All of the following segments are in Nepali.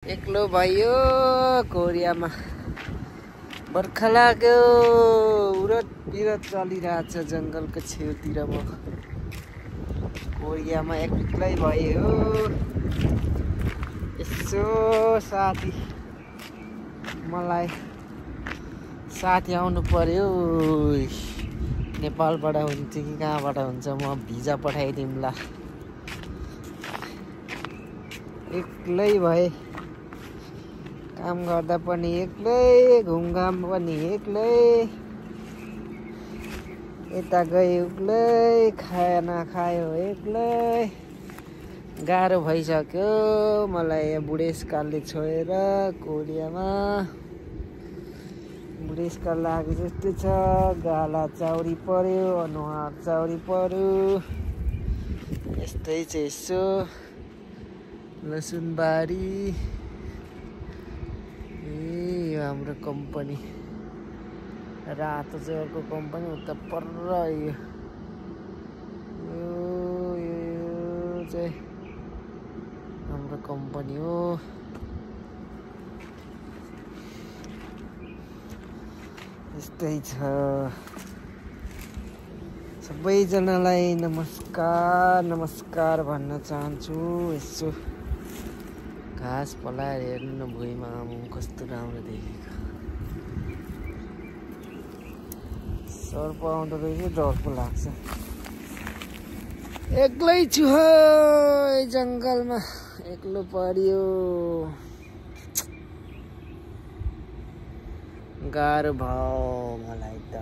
एक्लो भयो कोरियामा बर्खा लाग्यो उरत पिरत चलिरहेछ जंगलको छेउतिर म कोरियामा एक्लै भयो यसो साथी मलाई साथी आउनु पर्यो नेपालबाट हुन्छ कि कहाँबाट हुन्छ म भिजा पठाइदिउँला एक्लै भए काम गर्दा पनि एक्लै घुमघाम पनि एक्लै यता गयो एक्लै खाना खायो एक्लै गाह्रो भइसक्यो मलाई यहाँ बुढेसकालले छोडेर कोरियामा बुढेसकाल लागे जस्तै छ गाला चाउरी पर्यो अनुहार चाउरी पर्यो यस्तै छ यसो लसुनबारी हाम्रो कम्पनी रातो चेयरको कम्पनी उता पर यो चाहिँ हाम्रो कम्पनी हो यस्तै छ सबैजनालाई नमस्कार भन्न चाहन्छु यसो घाँस पलाएर हेर्नु भुइँमा कस्तो राम्रो देखेको सर्प आउँदो रहेछ डर पो लाग्छ एक्लै छु जङ्गलमा एक्लो पर्यो गाह्रो भयो मलाई त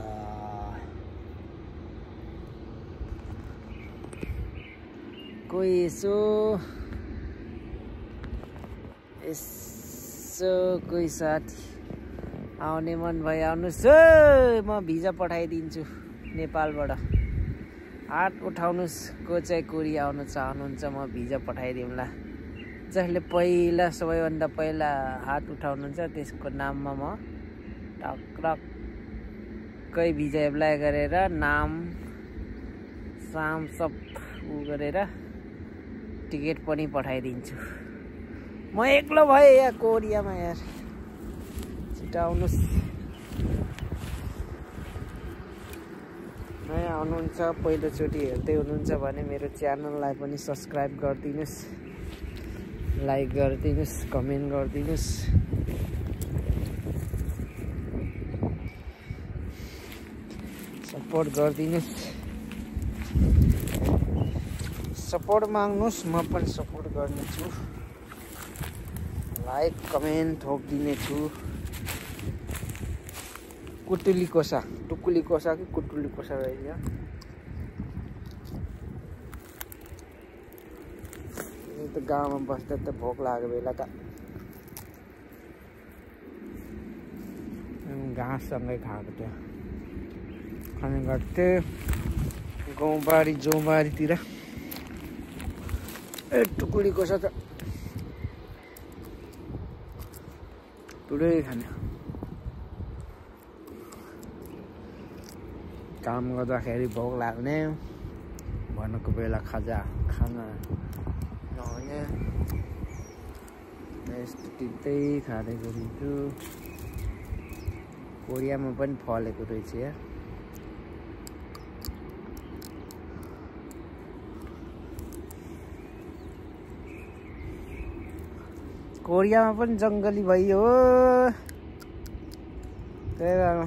कोही यसो कोही साथी आउने मन भयो आउनुहोस् म भिजा पठाइदिन्छु नेपालबाट हात उठाउनुहोस् को चाहिँ कोरिया आउन चाहनुहुन्छ म भिजा पठाइदिउँला जसले पहिला सबैभन्दा पहिला हात उठाउनुहुन्छ त्यसको नाममा म टक्कै भिजा एप्लाई गरेर नाम साम सब उ गरेर टिकट पनि पठाइदिन्छु म एक्लो भएँ यहाँ कोरियामा यार छिटो आउनुहोस् नयाँ आउनुहुन्छ पहिलोचोटि हेर्दै हुनुहुन्छ भने मेरो च्यानललाई पनि सब्सक्राइब गरिदिनुहोस् लाइक गरिदिनुहोस् कमेन्ट गरिदिनुहोस् सपोर्ट गरिदिनुहोस् सपोर्ट माग्नुहोस् म पनि सपोर्ट गर्नेछु लाइक कमेन्ट ठोकिदिनेछु कुटुली कोसा टुकुली कोसा कि कुटुली कोसा रहेछ यो त गाउँमा बस्दा त भोक लागेको बेला त घाँससँगै खाएको थियो खाने गर्थ्यो गाउँबारी जौबारीतिर ए टुकुली कोसा त पुरै खाने काम गर्दाखेरि भोक लाग्ने भनेको बेला खाजा खाना नहुने यस्तो टिप्दै खाँदै गरिन्छु कोरियामा पनि फलेको रहेछ यहाँ कोरियामा पनि जङ्गली भइयो त्यही भएर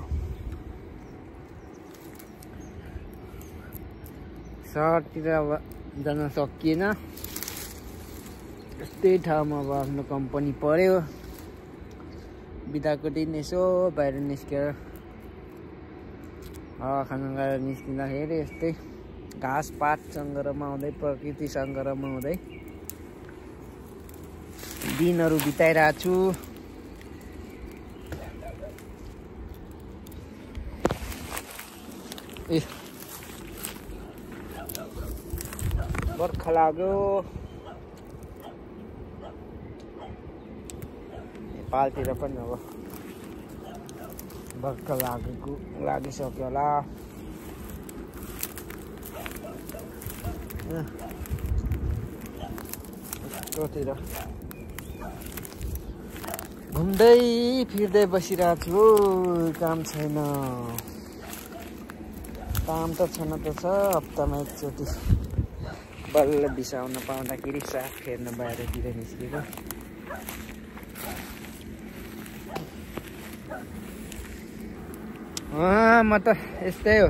सहरतिर अब जान सकिएन यस्तै ठाउँमा अब आफ्नो कम्पनी पर्यो बिदाको दिन यसो बाहिर निस्केर हावा खान गएर निस्किँदाखेरि यस्तै घाँसपातसँग रमाउँदै प्रकृतिसँग रमाउँदै दिनहरू बिताइरहेको छु बर्खा लाग्यो नेपालतिर पनि अब बर्खा लागिसक्यो होला यस्तोतिर घुम्दै फिर्दै बसिरहेको छु। काम छैन। काम त छन त छ, हप्तामा एकचोटि बल्ल बिसाउन पाउँदाखेरि साथ फेर्न बाहिरतिर निस्केको। म त यस्तै हो,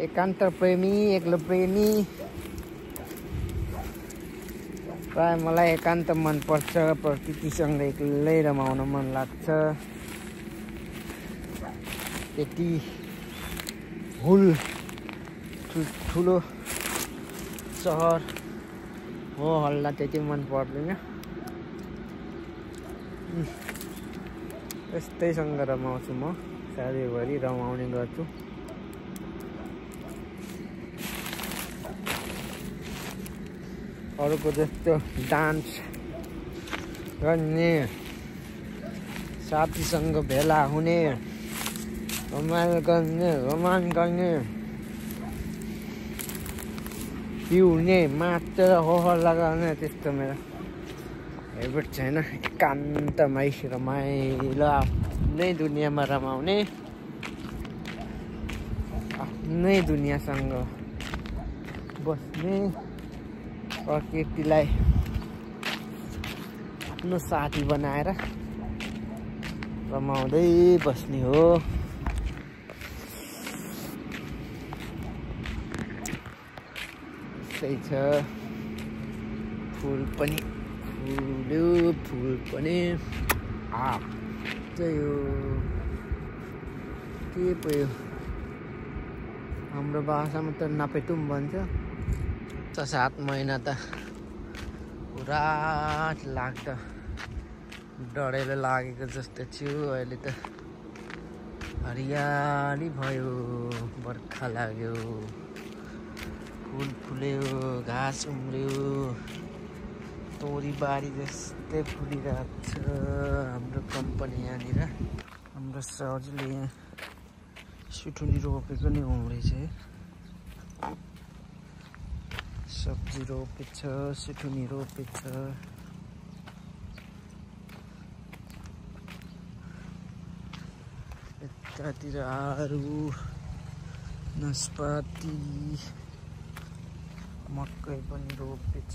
एकान्त प्रेमी, एक्लो प्रेमी। प्राय मलाई एकान्त मनपर्छ, प्रकृतिसँग एक्लै रमाउन मन लाग्छ। त्यति हुल ठुलो सहर हो हल्ला त्यति मन पर्दैन। यस्तैसँग रमाउँछु म, साथीभरि रमाउने गर्छु। अरूको जस्तो डान्स गर्ने, साथीसँग भेला हुने, रमाइलो गर्ने, रोमान्स गर्ने, पिउने, मात्र हो हल्ला गर्ने, त्यस्तो मेरो हेबिट छैन। एकान्तमै रमाइलो आफ्नै दुनियाँमा रमाउने, आफ्नै दुनियाँसँग बस्ने, प्रकृतिलाई आफ्नो साथी बनाएर रमाउँदै बस्ने हो। सही छ। फुल पनि फुल्यो, फुल पनि त्यही हो। के पो यो हाम्रो भाषामा त नापेटुम भन्छ। 6-7 महिना त पुरा लाग्दा डढेलो लागेको जस्तो थियो। अहिले त हरियाली भयो, बर्खा लाग्यो, फुल फुल्यो, घाँस उम्रियो, तोरीबारी जस्तै फुलिरहेको छ हाम्रो कम्पनी यहाँनिर। हाम्रो सरले यहाँ सुठुनी रोपेको नि उम्रेछ। सब्जी रोपेछ, सुठुनी रोपेछ। यतातिर आरु, नास्पाती, मकै पनि रोपेछ।